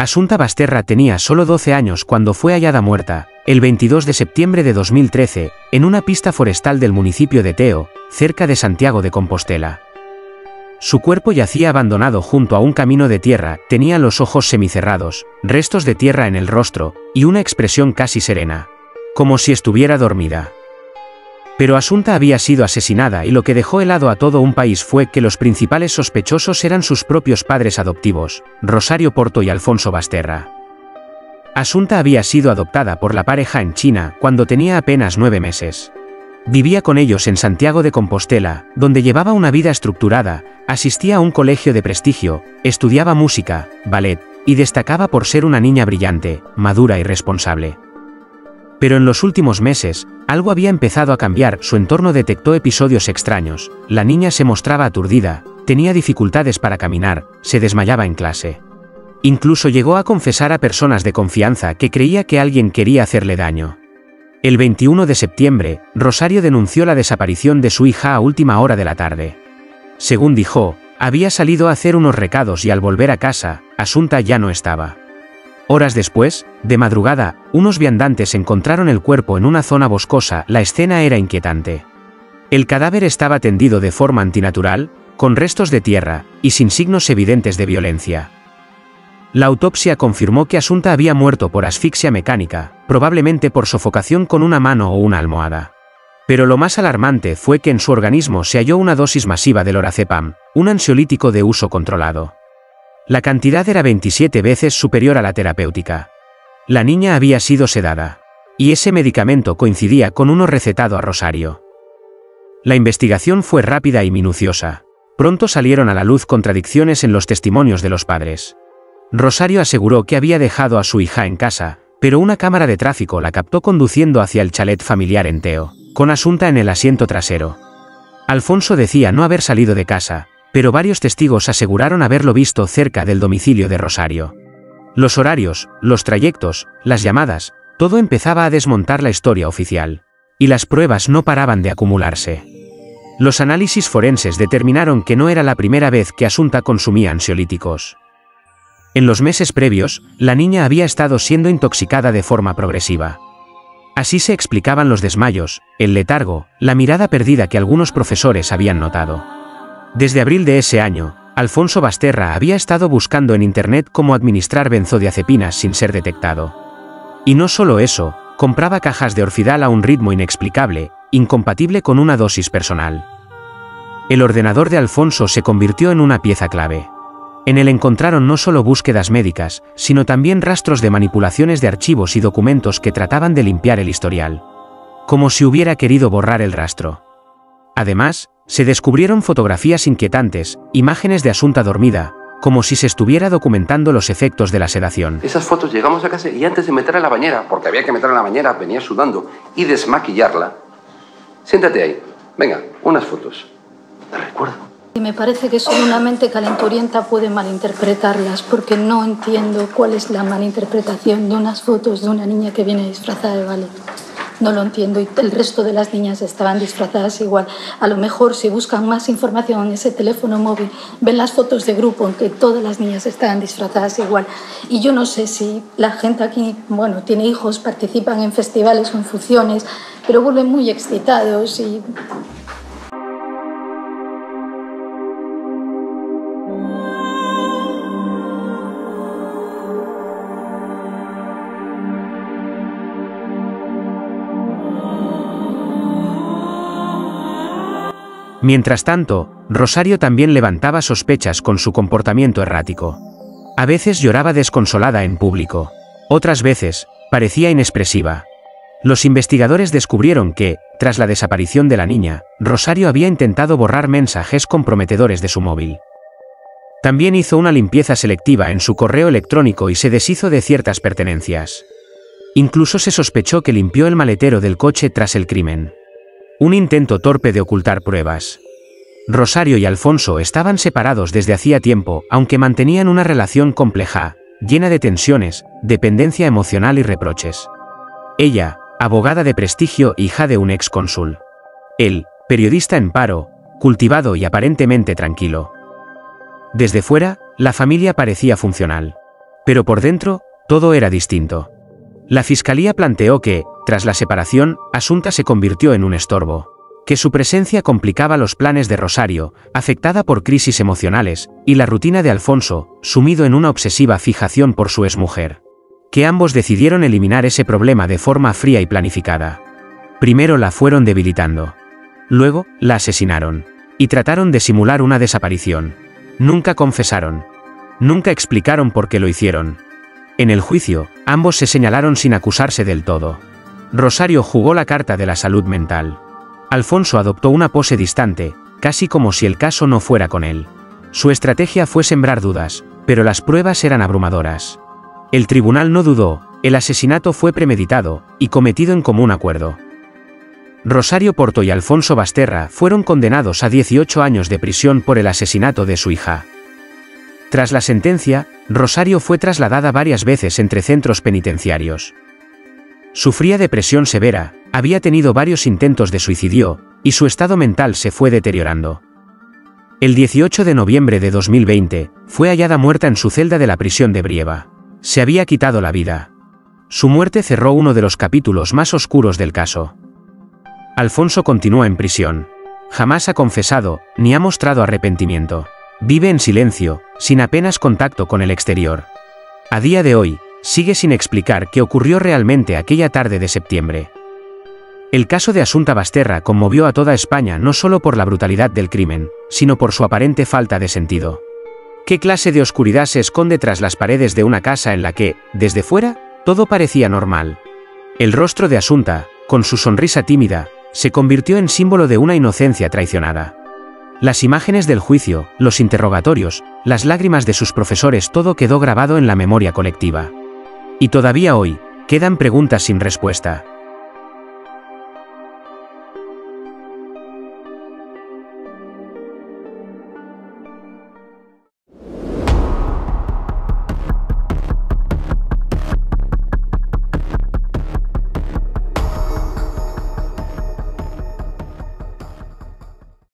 Asunta Basterra tenía solo 12 años cuando fue hallada muerta, el 22 de septiembre de 2013, en una pista forestal del municipio de Teo, cerca de Santiago de Compostela. Su cuerpo yacía abandonado junto a un camino de tierra, tenía los ojos semicerrados, restos de tierra en el rostro, y una expresión casi serena, como si estuviera dormida. Pero Asunta había sido asesinada y lo que dejó helado a todo un país fue que los principales sospechosos eran sus propios padres adoptivos, Rosario Porto y Alfonso Basterra. Asunta había sido adoptada por la pareja en China cuando tenía apenas 9 meses. Vivía con ellos en Santiago de Compostela, donde llevaba una vida estructurada, asistía a un colegio de prestigio, estudiaba música, ballet, y destacaba por ser una niña brillante, madura y responsable. Pero en los últimos meses, algo había empezado a cambiar, su entorno detectó episodios extraños, la niña se mostraba aturdida, tenía dificultades para caminar, se desmayaba en clase. Incluso llegó a confesar a personas de confianza que creía que alguien quería hacerle daño. El 21 de septiembre, Rosario denunció la desaparición de su hija a última hora de la tarde. Según dijo, había salido a hacer unos recados y al volver a casa, Asunta ya no estaba. Horas después, de madrugada, unos viandantes encontraron el cuerpo en una zona boscosa, la escena era inquietante. El cadáver estaba tendido de forma antinatural, con restos de tierra, y sin signos evidentes de violencia. La autopsia confirmó que Asunta había muerto por asfixia mecánica, probablemente por sofocación con una mano o una almohada. Pero lo más alarmante fue que en su organismo se halló una dosis masiva de lorazepam, un ansiolítico de uso controlado. La cantidad era 27 veces superior a la terapéutica. La niña había sido sedada. Y ese medicamento coincidía con uno recetado a Rosario. La investigación fue rápida y minuciosa. Pronto salieron a la luz contradicciones en los testimonios de los padres. Rosario aseguró que había dejado a su hija en casa, pero una cámara de tráfico la captó conduciendo hacia el chalet familiar en Teo, con Asunta en el asiento trasero. Alfonso decía no haber salido de casa, pero varios testigos aseguraron haberlo visto cerca del domicilio de Rosario. Los horarios, los trayectos, las llamadas, todo empezaba a desmontar la historia oficial. Y las pruebas no paraban de acumularse. Los análisis forenses determinaron que no era la primera vez que Asunta consumía ansiolíticos. En los meses previos, la niña había estado siendo intoxicada de forma progresiva. Así se explicaban los desmayos, el letargo, la mirada perdida que algunos profesores habían notado. Desde abril de ese año, Alfonso Basterra había estado buscando en internet cómo administrar benzodiazepinas sin ser detectado. Y no solo eso, compraba cajas de Orfidal a un ritmo inexplicable, incompatible con una dosis personal. El ordenador de Alfonso se convirtió en una pieza clave. En él encontraron no solo búsquedas médicas, sino también rastros de manipulaciones de archivos y documentos que trataban de limpiar el historial. Como si hubiera querido borrar el rastro. Además, se descubrieron fotografías inquietantes, imágenes de Asunta dormida, como si se estuviera documentando los efectos de la sedación. Esas fotos llegamos a casa y antes de meterla en la bañera, porque había que meterla en la bañera, venía sudando, y desmaquillarla. Siéntate ahí. Venga, unas fotos. Te recuerdo. Y me parece que solo una mente calenturienta puede malinterpretarlas, porque no entiendo cuál es la malinterpretación de unas fotos de una niña que viene disfrazada de ballet. No lo entiendo, y el resto de las niñas estaban disfrazadas igual. A lo mejor si buscan más información en ese teléfono móvil, ven las fotos de grupo en que todas las niñas estaban disfrazadas igual. Y yo no sé si la gente aquí, bueno, tiene hijos, participan en festivales o en funciones, pero vuelven muy excitados y... Mientras tanto, Rosario también levantaba sospechas con su comportamiento errático. A veces lloraba desconsolada en público. Otras veces, parecía inexpresiva. Los investigadores descubrieron que, tras la desaparición de la niña, Rosario había intentado borrar mensajes comprometedores de su móvil. También hizo una limpieza selectiva en su correo electrónico y se deshizo de ciertas pertenencias. Incluso se sospechó que limpió el maletero del coche tras el crimen. Un intento torpe de ocultar pruebas. Rosario y Alfonso estaban separados desde hacía tiempo, aunque mantenían una relación compleja, llena de tensiones, dependencia emocional y reproches. Ella, abogada de prestigio, hija de un excónsul. Él, periodista en paro, cultivado y aparentemente tranquilo. Desde fuera, la familia parecía funcional. Pero por dentro, todo era distinto. La fiscalía planteó que, tras la separación, Asunta se convirtió en un estorbo, que su presencia complicaba los planes de Rosario, afectada por crisis emocionales, y la rutina de Alfonso, sumido en una obsesiva fijación por su exmujer. Que ambos decidieron eliminar ese problema de forma fría y planificada. Primero la fueron debilitando. Luego, la asesinaron. Y trataron de simular una desaparición. Nunca confesaron. Nunca explicaron por qué lo hicieron. En el juicio, ambos se señalaron sin acusarse del todo. Rosario jugó la carta de la salud mental. Alfonso adoptó una pose distante, casi como si el caso no fuera con él. Su estrategia fue sembrar dudas, pero las pruebas eran abrumadoras. El tribunal no dudó, el asesinato fue premeditado y cometido en común acuerdo. Rosario Porto y Alfonso Basterra fueron condenados a 18 años de prisión por el asesinato de su hija. Tras la sentencia, Rosario fue trasladada varias veces entre centros penitenciarios. Sufría depresión severa, había tenido varios intentos de suicidio, y su estado mental se fue deteriorando. El 18 de noviembre de 2020, fue hallada muerta en su celda de la prisión de Brieva. Se había quitado la vida. Su muerte cerró uno de los capítulos más oscuros del caso. Alfonso continúa en prisión. Jamás ha confesado, ni ha mostrado arrepentimiento. Vive en silencio, sin apenas contacto con el exterior. A día de hoy, sigue sin explicar qué ocurrió realmente aquella tarde de septiembre. El caso de Asunta Basterra conmovió a toda España no solo por la brutalidad del crimen, sino por su aparente falta de sentido. ¿Qué clase de oscuridad se esconde tras las paredes de una casa en la que, desde fuera, todo parecía normal? El rostro de Asunta, con su sonrisa tímida, se convirtió en símbolo de una inocencia traicionada. Las imágenes del juicio, los interrogatorios, las lágrimas de sus profesores, todo quedó grabado en la memoria colectiva. Y todavía hoy, quedan preguntas sin respuesta.